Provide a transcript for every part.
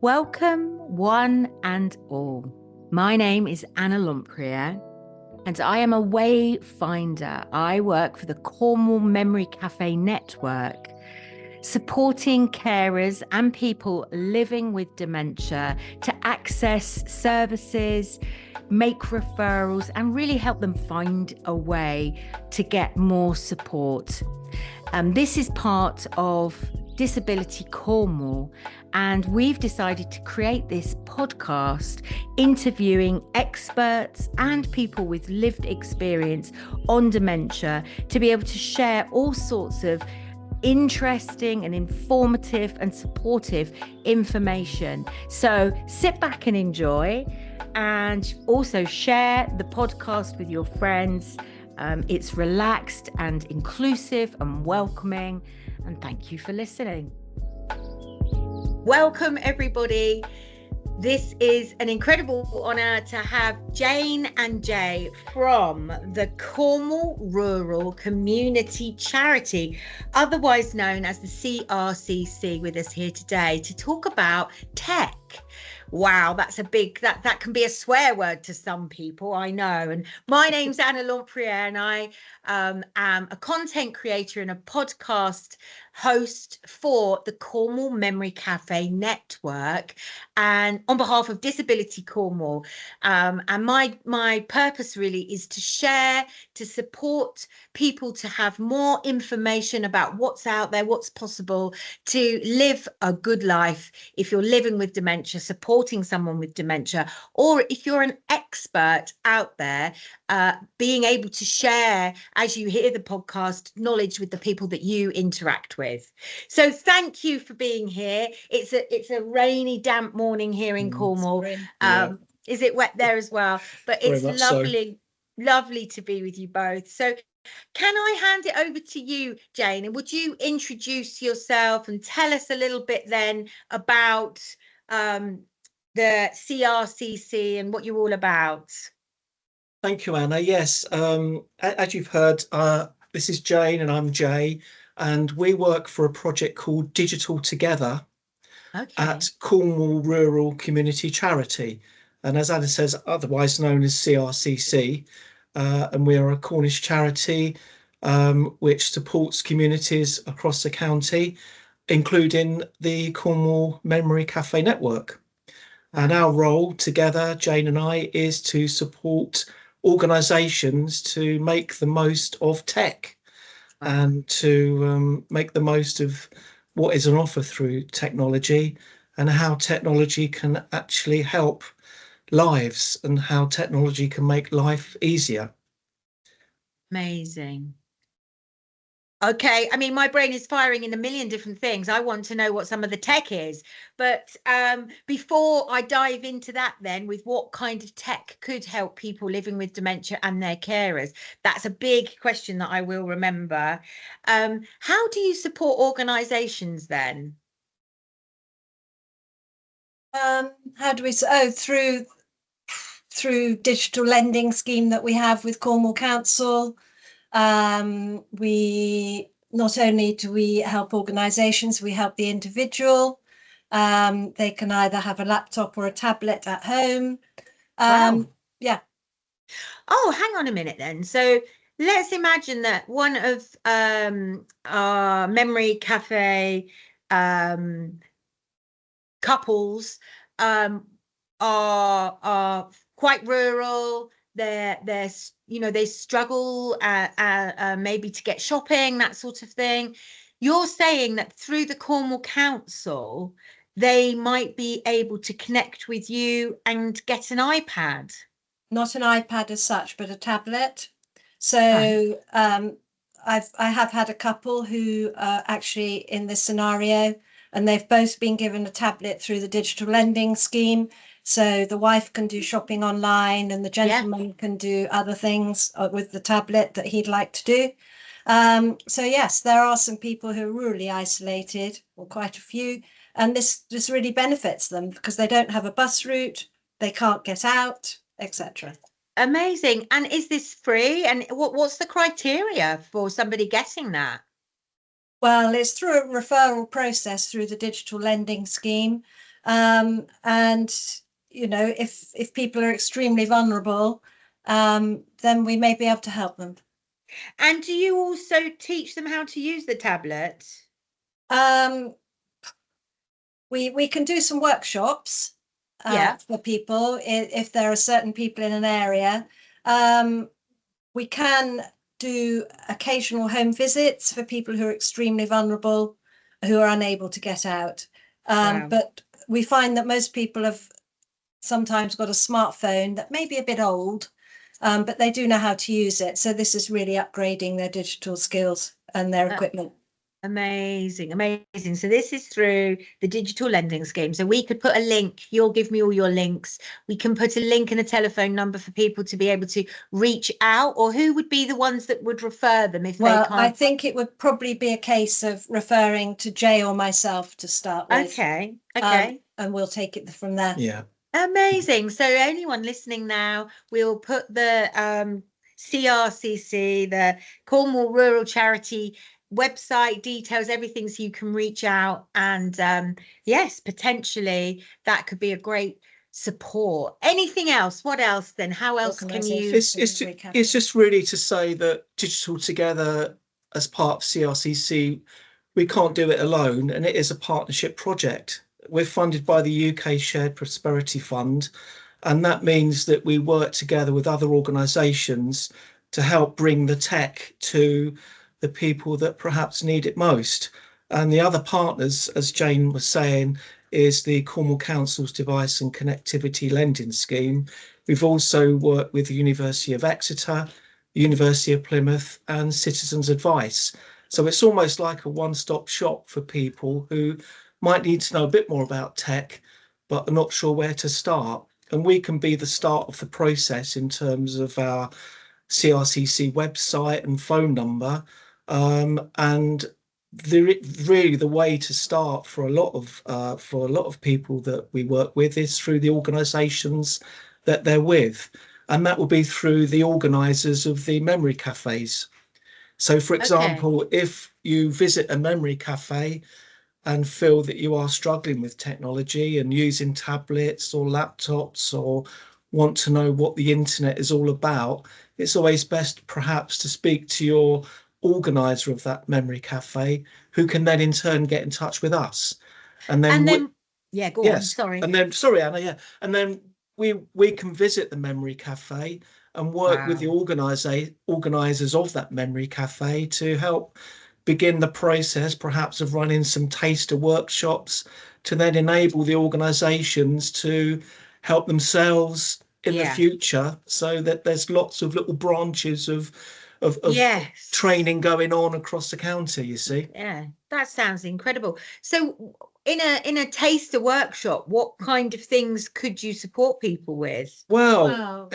Welcome, one and all. My name is Anna Lempriere, and I am a wayfinder. I work for the Cornwall Memory Cafe Network, supporting carers and people living with dementia to access services, make referrals, and really help them find a way to get more support. This is part of Disability Cornwall, and we've decided to create this podcast interviewing experts and people with lived experience on dementia to be able to share all sorts of interesting and informative and supportive information. So sit back and enjoy, and also share the podcast with your friends. It's relaxed and inclusive and welcoming, and thank you for listening. Welcome, everybody. This is an incredible honour to have Jane and Jay from the Cornwall Rural Community Charity, otherwise known as the CRCC, with us here today to talk about tech. Wow, that's a big, that can be a swear word to some people, I know. And my name's Anna Lempriere, and I am a content creator and a podcast host for the Cornwall Memory Cafe Network, and on behalf of Disability Cornwall. And my purpose really is to share, to support people to have more information about what's out there, what's possible to live a good life if you're living with dementia, supporting someone with dementia, or if you're an expert out there, being able to share, as you hear the podcast, knowledge with the people that you interact with. So thank you for being here. It's a rainy, damp morning here in Cornwall. Is it wet there as well? But it's lovely to be with you both. So can I hand it over to you, Jane, and would you introduce yourself and tell us a little bit then about the CRCC and what you're all about? Thank you, Anna. Yes, as you've heard, this is Jane and I'm Jay, and we work for a project called Digital Together at Cornwall Rural Community Charity. And as Anna says, otherwise known as CRCC, and we are a Cornish charity which supports communities across the county, including the Cornwall Memory Cafe Network. And our role together, Jane and I, is to support organisations to make the most of tech and to make the most of what is on offer through technology, and how technology can actually help lives and how technology can make life easier. Amazing. Okay, I mean, my brain is firing in a million different things. I want to know what some of the tech is. But before I dive into that then, with what kind of tech could help people living with dementia and their carers, that's a big question that I will remember. How do you support organisations then? How do we? Through digital lending scheme that we have with Cornwall Council. We not only do we help organisations, we help the individual. They can either have a laptop or a tablet at home. Yeah. Oh, hang on a minute then. So let's imagine that one of our memory cafe couples are quite rural. They're they struggle maybe to get shopping, that sort of thing. You're saying that through the Cornwall Council they might be able to connect with you and get an iPad? Not an iPad as such, but a tablet. So I have had a couple who are actually in this scenario, and they've both been given a tablet through the digital lending scheme. So the wife can do shopping online and the gentleman can do other things with the tablet that he'd like to do. So yes, there are some people who are rurally isolated, or quite a few, and this really benefits them because they don't have a bus route, they can't get out, etc. Amazing. And is this free? And what's the criteria for somebody getting that? Well, it's through a referral process through the digital lending scheme. And you know, if people are extremely vulnerable, then we may be able to help them. And do you also teach them how to use the tablet? We can do some workshops for people if there are certain people in an area. We can do occasional home visits for people who are extremely vulnerable, who are unable to get out. Wow. But we find that most people have sometimes got a smartphone that may be a bit old, but they do know how to use it. So this is really upgrading their digital skills and their equipment. Amazing, amazing. So this is through the digital lending scheme. So we could put a link, you'll give me all your links. We can put a link and a telephone number for people to be able to reach out, or who would be the ones that would refer them if they can't? I think it would probably be a case of referring to Jay or myself to start with. Okay. And we'll take it from there. Yeah. Amazing. So anyone listening now, we'll put the CRCC, the Cornwall Rural Charity website details, everything, so you can reach out. And yes, potentially that could be a great support. Anything else? What else then? How else can you? It's just really to say that Digital Together, as part of CRCC, we can't do it alone, and it is a partnership project. We're funded by the UK Shared Prosperity Fund, and that means that we work together with other organisations to help bring the tech to the people that perhaps need it most. And the other partners, as Jane was saying, is the Cornwall Council's Device and Connectivity Lending Scheme. We've also worked with the University of Exeter, University of Plymouth, and Citizens Advice. So it's almost like a one-stop shop for people who might need to know a bit more about tech, but are not sure where to start. And we can be the start of the process in terms of our CRCC website and phone number. And really the way to start for a lot of people that we work with is through the organisations that they're with, and that will be through the organisers of the memory cafes. So, for example, if you visit a memory cafe and feel that you are struggling with technology and using tablets or laptops, or want to know what the internet is all about, it's always best perhaps to speak to your organizer of that memory cafe, who can then in turn get in touch with us. And then sorry, Anna, and then we can visit the memory cafe and work with the organisers of that memory cafe to help begin the process, perhaps of running some taster workshops, to then enable the organisations to help themselves in the future, so that there's lots of little branches of training going on across the county, you see. Yeah, that sounds incredible. So in a taster workshop, what kind of things could you support people with? Well,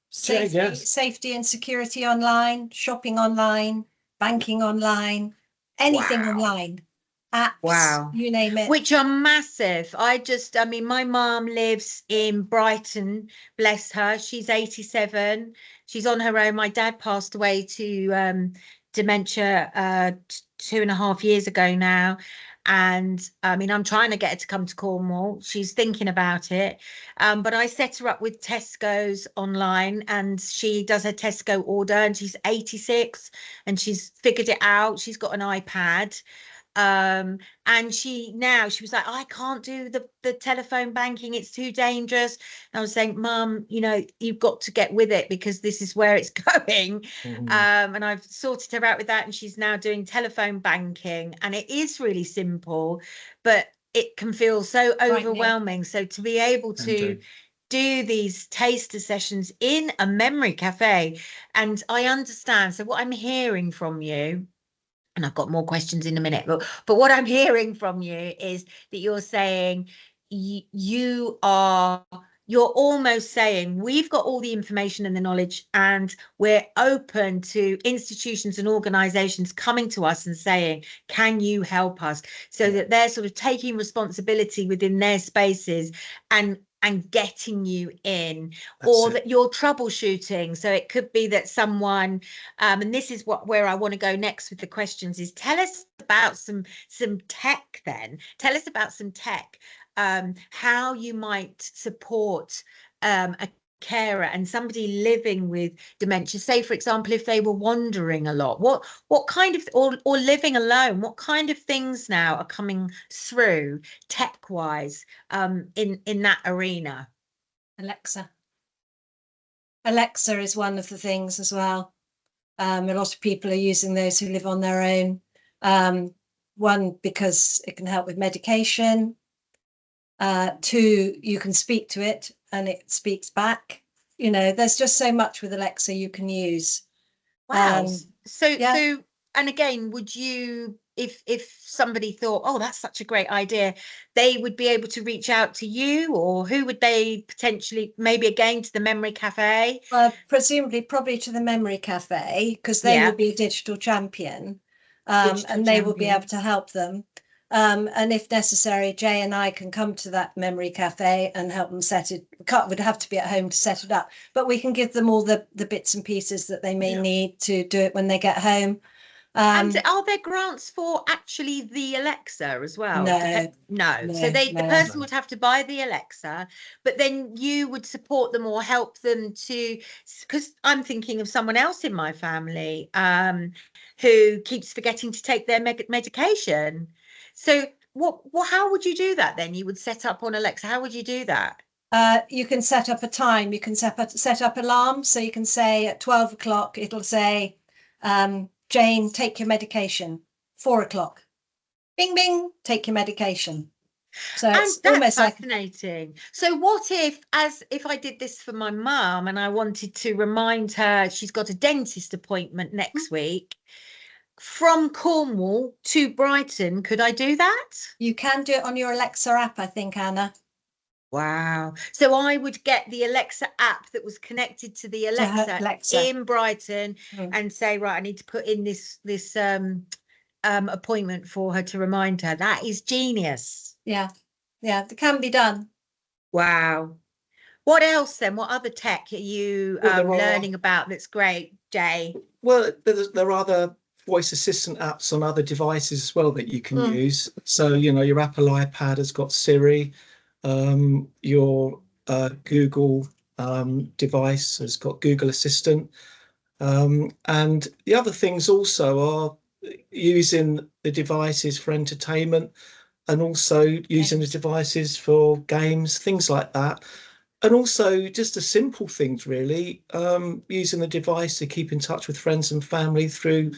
safety and security online, shopping online, banking online, anything online, apps, you name it. Which are massive. I mean, my mum lives in Brighton, bless her. She's 87. She's on her own. My dad passed away to dementia 2.5 years ago now. And I mean, I'm trying to get her to come to Cornwall. She's thinking about it. But I set her up with Tesco's online, and she does her Tesco order, and she's 86 and she's figured it out. She's got an iPad. And she was like, I can't do the telephone banking, it's too dangerous. And I was saying, Mum, you know, you've got to get with it, because this is where it's going. And I've sorted her out with that, and she's now doing telephone banking, and it is really simple, but it can feel so overwhelming. So to be able to do these taster sessions in a memory cafe, and I understand. So what I'm hearing from you, and I've got more questions in a minute, but what I'm hearing from you is that you're saying you're almost saying we've got all the information and the knowledge, and we're open to institutions and organizations coming to us and saying, can you help us? So that they're sort of taking responsibility within their spaces and getting you in. That you're troubleshooting. So it could be that someone, and this is where I want to go next with the questions, is tell us about some tech then. Tell us about some tech. how you might support a carer and somebody living with dementia. Say, for example, if they were wandering a lot, what kind of, or living alone, what kind of things now are coming through tech wise in that arena? Alexa is one of the things as well. A lot of people are using those who live on their own. One, because it can help with medication. Two, you can speak to it and it speaks back. You know, there's just so much with Alexa you can use. Wow. So and again, would you, if somebody thought, oh, that's such a great idea, they would be able to reach out to you, or who would they potentially, maybe again to the Memory Cafe? Presumably probably to the Memory Cafe, because they will be a digital champion, and they will be able to help them. And if necessary, Jay and I can come to that Memory Cafe and help them set it. Would have to be at home to set it up, but we can give them all the bits and pieces that they may need to do it when they get home. And are there grants for actually the Alexa as well? No. So the person would have to buy the Alexa, but then you would support them or help them to, because I'm thinking of someone else in my family who keeps forgetting to take their medication. So how would you do that then? You would set up on Alexa. How would you do that? You can set up a time. You can set up alarms. So you can say at 12 o'clock, it'll say, Jane, take your medication. 4 o'clock. Bing, bing, take your medication. So it's almost fascinating. So what if I did this for my mum and I wanted to remind her she's got a dentist appointment next week from Cornwall to Brighton, could I do that? You can do it on your Alexa app, I think, Anna. Wow. So I would get the Alexa app that was connected to the Alexa in Brighton and say, right, I need to put in this appointment for her to remind her. That is genius. Yeah, it can be done. Wow. What else then? What other tech are you learning about that's great, Jay? Well, there are other voice assistant apps on other devices as well that you can use. So, you know, your Apple iPad has got Siri. Your Google device has got Google Assistant, and the other things also are using the devices for entertainment and also using the devices for games, things like that, and also just the simple things really, using the device to keep in touch with friends and family through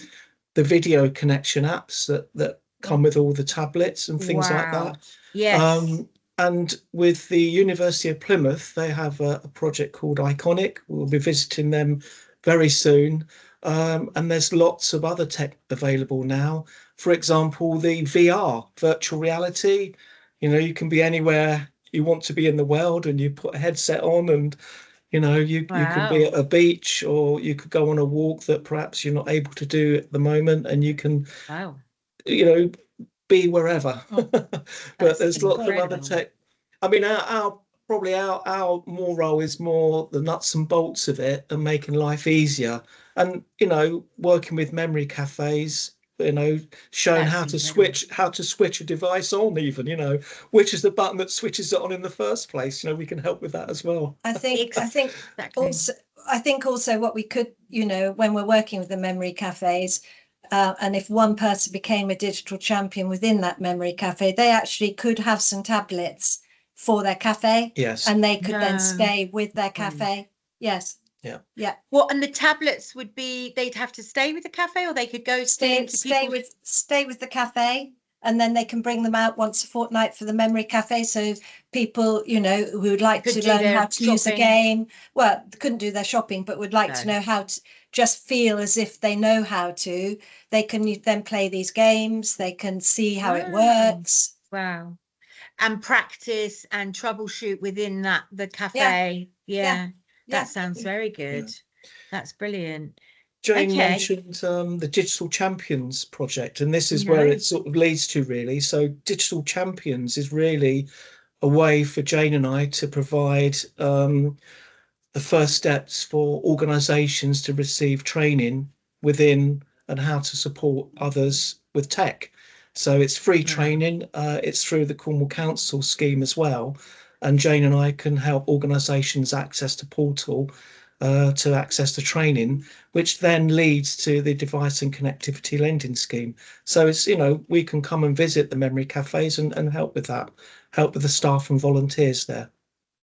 the video connection apps that come with all the tablets and things like that. Yes. And with the University of Plymouth, they have a project called Iconic. We'll be visiting them very soon. And there's lots of other tech available now. For example, the VR, virtual reality. You know, you can be anywhere you want to be in the world and you put a headset on and, you know, you could be at a beach or you could go on a walk that perhaps you're not able to do at the moment, and you can, you know, be wherever. But there's lots of other tech. I mean, our more role is more the nuts and bolts of it and making life easier, and, you know, working with memory cafes, you know, showing how to switch a device on, even, you know, which is the button that switches it on in the first place. You know, we can help with that as well. I think also what we could, you know, when we're working with the memory cafes, and if one person became a digital champion within that memory cafe, they actually could have some tablets for their cafe. Yes. And they could then stay with their cafe. Yes. Yeah. Well, and the tablets would be, they'd have to stay with the cafe, or they could go stay with the cafe, and then they can bring them out once a fortnight for the memory cafe. So people, you know, who would like to learn how to use a game, well, couldn't do their shopping, but would like to know how to just feel as if they know how to, they can then play these games, they can see how it works. Wow. And practice and troubleshoot within the cafe. Yeah. That sounds very good. That's brilliant. Jane mentioned the Digital Champions project, and this is where it sort of leads to, really. So Digital Champions is really a way for Jane and I to provide the first steps for organisations to receive training within and how to support others with tech. So it's free training. It's through the Cornwall Council scheme as well. And Jane and I can help organisations access the portal to access the training, which then leads to the device and connectivity lending scheme. So it's, you know, we can come and visit the memory cafes and help with that, help with the staff and volunteers there.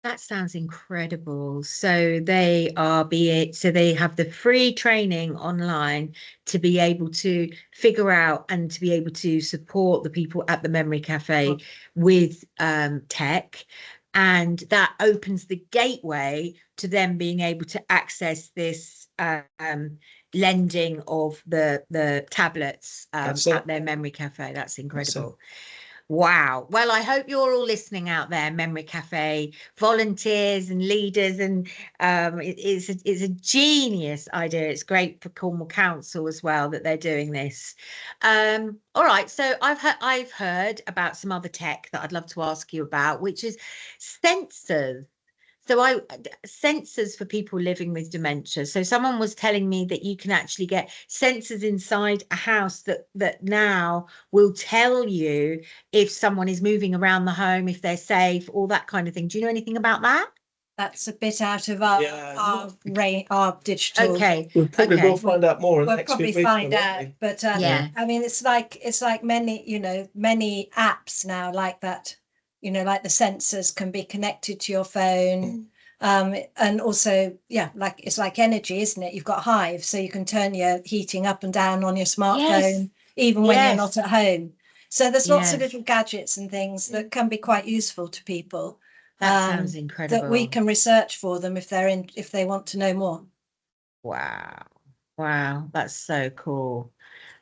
That sounds incredible. So they have the free training online to be able to figure out and to be able to support the people at the memory cafe with tech. And that opens the gateway to them being able to access this lending of the tablets at their memory cafe. That's incredible. Wow. Well, I hope you're all listening out there, Memory Cafe volunteers and leaders, and it's a genius idea. It's great for Cornwall Council as well that they're doing this. All right. So I've heard about some other tech that I'd love to ask you about, which is sensors. So sensors for people living with dementia. So someone was telling me that you can actually get sensors inside a house that now will tell you if someone is moving around the home, if they're safe, all that kind of thing. Do you know anything about that? That's a bit out of our digital. Okay. We'll probably will find out more in the We'll next probably few weeks. find out. But yeah. I mean, it's like many apps now like that. You know, like the sensors can be connected to your phone. And also, like it's like energy, isn't it? You've got Hive, so you can turn your heating up and down on your smartphone, even when you're not at home. So there's lots of little gadgets and things that can be quite useful to people. That sounds incredible. That we can research for them if they want to know more. Wow, that's so cool.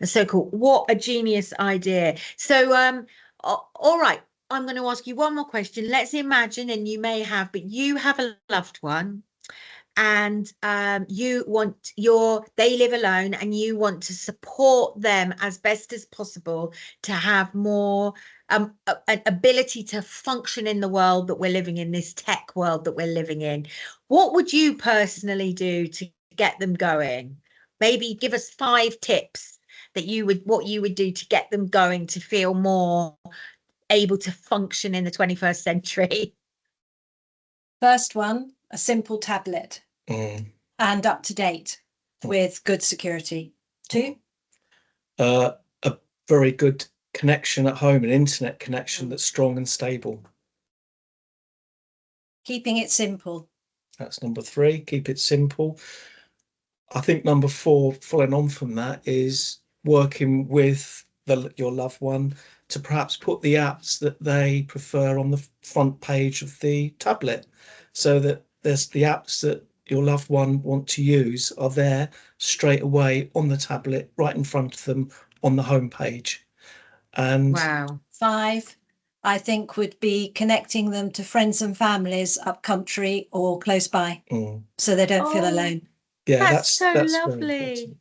That's so cool. What a genius idea. So all right, I'm going to ask you one more question. Let's imagine, and you may have, but you have a loved one and they live alone and you want to support them as best as possible to have more an ability to function in the world that we're living in, this tech world that we're living in. What would you personally do to get them going? Maybe give us 5 tips that what you would do to get them going to feel more able to function in the 21st century. First one, a simple tablet and up to date with good security. 2, a very good connection at home, an internet connection that's strong and stable. Keeping it simple. That's number 3. Keep it simple. I think number 4, following on from that, is working with your loved one to perhaps put the apps that they prefer on the front page of the tablet, so that there's the apps that your loved one want to use are there straight away on the tablet, right in front of them on the home page. And 5, I think, would be connecting them to friends and families up country or close by, so they don't feel alone. Yeah, that's so lovely.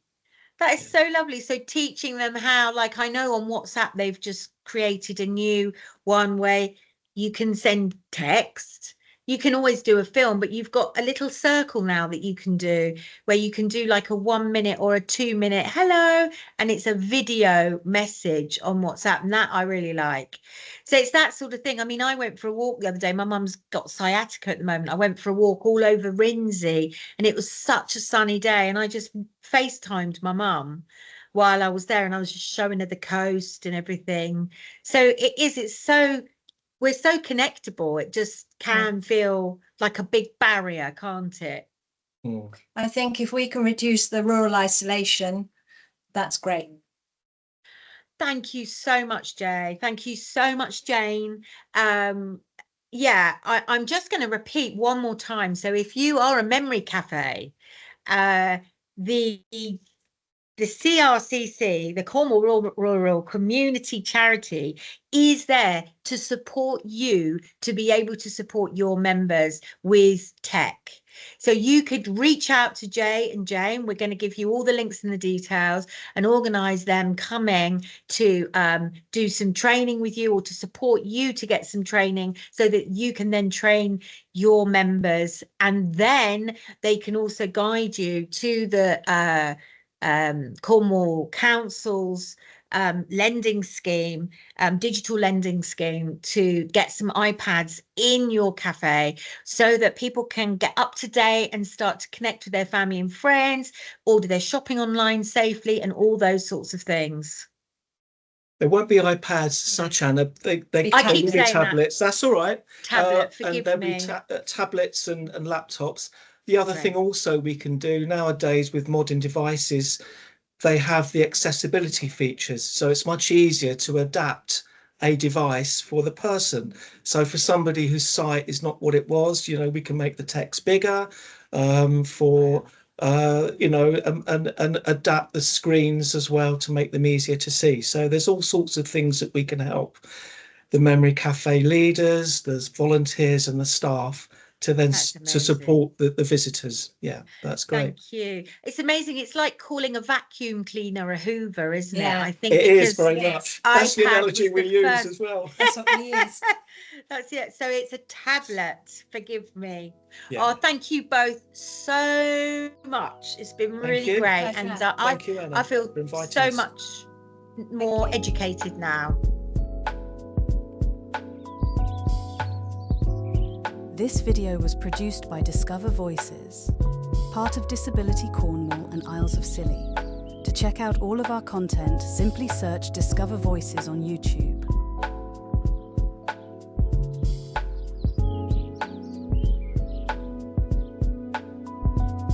That is so lovely. So teaching them how, like, I know on WhatsApp they've just created a new one where you can send text. You can always do a film, but you've got a little circle now that you can do where you can do like a 1 minute or a 2 minute hello, and it's a video message on WhatsApp, and that I really like. So it's that sort of thing. I mean, I went for a walk the other day. My mum's got sciatica at the moment. I went for a walk all over Rinsey, and it was such a sunny day, and I just FaceTimed my mum while I was there, and I was just showing her the coast and everything. So we're so connectable. It just can feel like a big barrier, can't it? I think if we can reduce the rural isolation, that's great. Thank you so much, Jay. Thank you so much, Jane. I'm just going to repeat one more time. So if you are a memory cafe, the CRCC, the Cornwall Rural Community Charity, is there to support you to be able to support your members with tech. So you could reach out to Jay and Jane. We're going to give you all the links and the details and organise them coming to do some training with you, or to support you to get some training so that you can then train your members, and then they can also guide you to the Cornwall Council's lending scheme, digital lending scheme, to get some iPads in your cafe so that people can get up to date and start to connect with their family and friends, order their shopping online safely, and all those sorts of things. There won't be iPads as such, Anna. They I keep will be saying tablets. That's all right. Tablet, and forgive there'll me. be tablets and laptops. The other thing also we can do nowadays with modern devices, they have the accessibility features. So it's much easier to adapt a device for the person. So for somebody whose sight is not what it was, you know, we can make the text bigger, you know, and adapt the screens as well to make them easier to see. So there's all sorts of things that we can help the memory cafe leaders, there's volunteers and the staff to then to support the visitors. Yeah, that's great. Thank you. It's amazing. It's like calling a vacuum cleaner a Hoover, isn't it? I think it is very much. That's the analogy we use as well. That's what we use. That's it. So it's a tablet. Forgive me. Yeah. Oh, thank you both so much. It's been really great, and thank you, Anna, I feel so much more educated now. This video was produced by Discover Voices, part of Disability Cornwall and Isles of Scilly. To check out all of our content, simply search Discover Voices on YouTube.